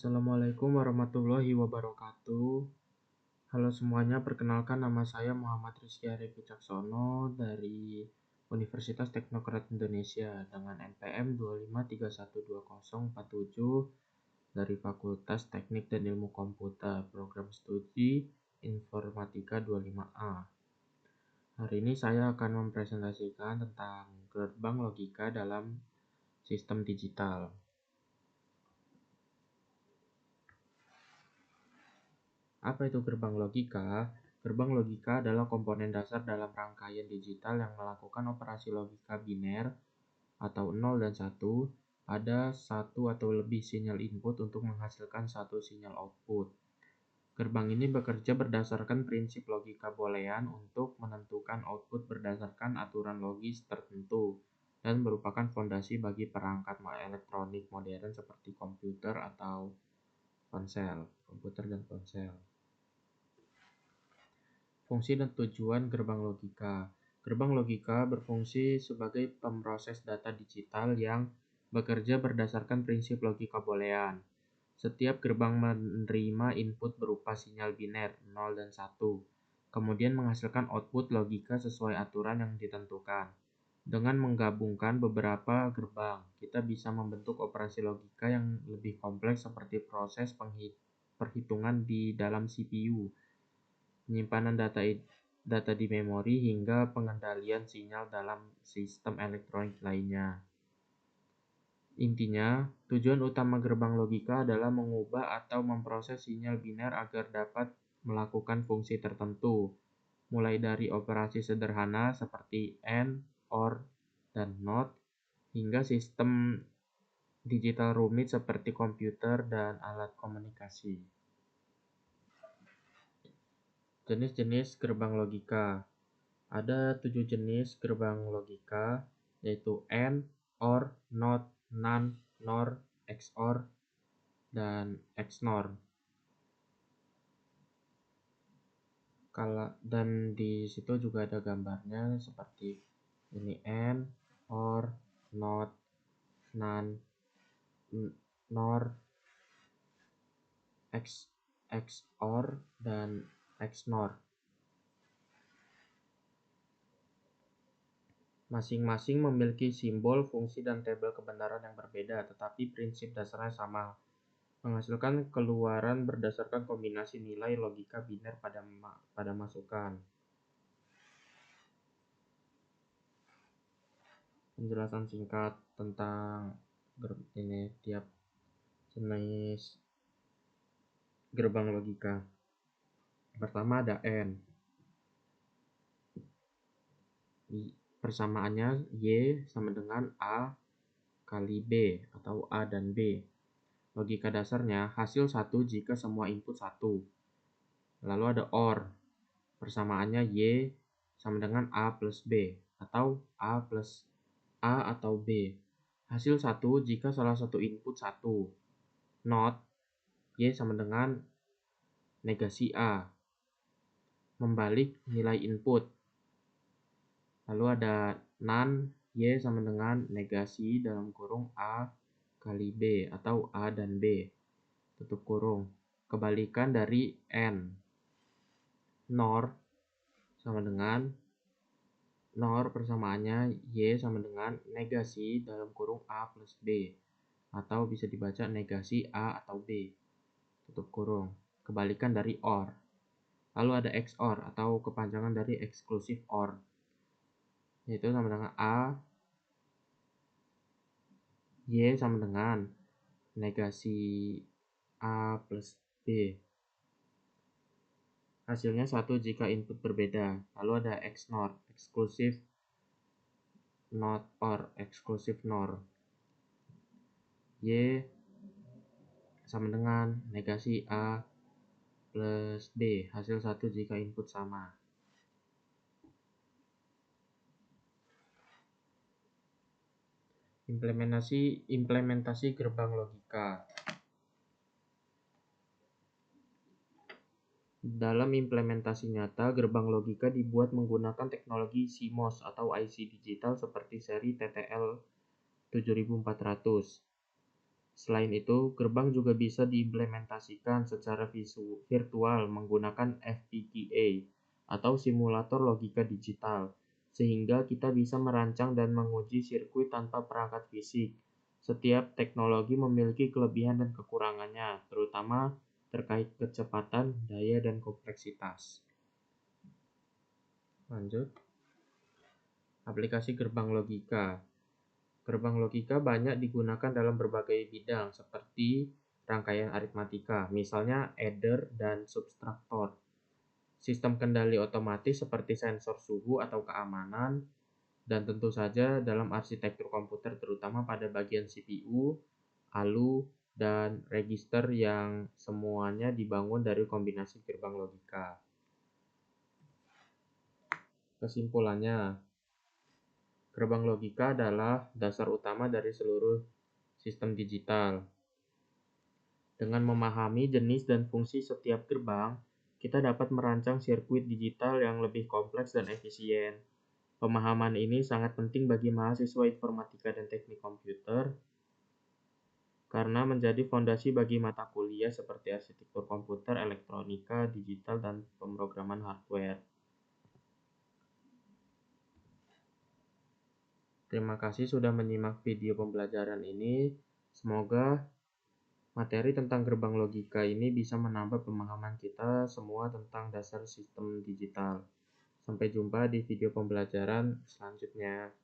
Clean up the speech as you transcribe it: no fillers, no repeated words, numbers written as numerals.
Assalamualaikum warahmatullahi wabarakatuh. Halo semuanya, perkenalkan nama saya Muhammad Rizky Arif Wicaksono dari Universitas Teknokrat Indonesia dengan NPM 253120047 dari Fakultas Teknik dan Ilmu Komputer, Program Studi Informatika 25A. Hari ini saya akan mempresentasikan tentang gerbang logika dalam sistem digital. Apa itu gerbang logika? Gerbang logika adalah komponen dasar dalam rangkaian digital yang melakukan operasi logika biner atau 0 dan 1 pada satu atau lebih sinyal input untuk menghasilkan satu sinyal output. Gerbang ini bekerja berdasarkan prinsip logika boolean untuk menentukan output berdasarkan aturan logis tertentu dan merupakan fondasi bagi perangkat elektronik modern seperti komputer dan ponsel. Fungsi dan tujuan gerbang logika. Gerbang logika berfungsi sebagai pemroses data digital yang bekerja berdasarkan prinsip logika boolean. Setiap gerbang menerima input berupa sinyal biner 0 dan 1, kemudian menghasilkan output logika sesuai aturan yang ditentukan. Dengan menggabungkan beberapa gerbang, kita bisa membentuk operasi logika yang lebih kompleks seperti proses perhitungan di dalam CPU, penyimpanan data di memori, hingga pengendalian sinyal dalam sistem elektronik lainnya. Intinya, tujuan utama gerbang logika adalah mengubah atau memproses sinyal biner agar dapat melakukan fungsi tertentu, mulai dari operasi sederhana seperti AND, OR, dan NOT, hingga sistem digital rumit seperti komputer dan alat komunikasi. Jenis-jenis gerbang logika. Ada 7 jenis gerbang logika, yaitu AND, OR, NOT, NAND, NOR, XOR, dan XNOR. Dan di situ juga ada gambarnya seperti ini: AND, OR, NOT, NAND, NOR, XOR, dan XNOR. Masing-masing memiliki simbol, fungsi, dan tabel kebenaran yang berbeda, tetapi prinsip dasarnya sama, menghasilkan keluaran berdasarkan kombinasi nilai logika biner pada masukan. Penjelasan singkat tentang tiap jenis gerbang logika. Pertama ada AND. Persamaannya Y sama dengan A kali B atau A dan B. Logika dasarnya hasil 1 jika semua input 1. Lalu ada OR. Persamaannya Y sama dengan A plus B atau A plus A atau B. Hasil 1 jika salah satu input 1. NOT. Y sama dengan negasi A. Membalik nilai input. Lalu ada NAND. Y sama dengan negasi dalam kurung A kali B atau A dan B tutup kurung. Kebalikan dari AND. NOR sama dengan NOR persamaannya Y sama dengan negasi dalam kurung A plus B atau bisa dibaca negasi A atau B tutup kurung. Kebalikan dari OR. Lalu ada XOR atau kepanjangan dari exclusive OR, yaitu sama dengan A Y sama dengan negasi A plus B. Hasilnya 1 jika input berbeda. Lalu ada XNOR, exclusive not OR, exclusive NOR. Y sama dengan negasi A plus B, hasil 1 jika input sama. Implementasi gerbang logika. Dalam implementasi nyata, gerbang logika dibuat menggunakan teknologi CMOS atau IC digital seperti seri TTL 7400. Selain itu, gerbang juga bisa diimplementasikan secara virtual menggunakan FPGA atau simulator logika digital, sehingga kita bisa merancang dan menguji sirkuit tanpa perangkat fisik. Setiap teknologi memiliki kelebihan dan kekurangannya, terutama terkait kecepatan, daya, dan kompleksitas. Lanjut, aplikasi gerbang logika. Gerbang logika banyak digunakan dalam berbagai bidang seperti rangkaian aritmatika, misalnya adder dan subtraktor, sistem kendali otomatis seperti sensor suhu atau keamanan, dan tentu saja dalam arsitektur komputer terutama pada bagian CPU, ALU, dan register yang semuanya dibangun dari kombinasi gerbang logika. Kesimpulannya, gerbang logika adalah dasar utama dari seluruh sistem digital. Dengan memahami jenis dan fungsi setiap gerbang, kita dapat merancang sirkuit digital yang lebih kompleks dan efisien. Pemahaman ini sangat penting bagi mahasiswa informatika dan teknik komputer karena menjadi fondasi bagi mata kuliah seperti arsitektur komputer, elektronika, digital, dan pemrograman hardware. Terima kasih sudah menyimak video pembelajaran ini. Semoga materi tentang gerbang logika ini bisa menambah pemahaman kita semua tentang dasar sistem digital. Sampai jumpa di video pembelajaran selanjutnya.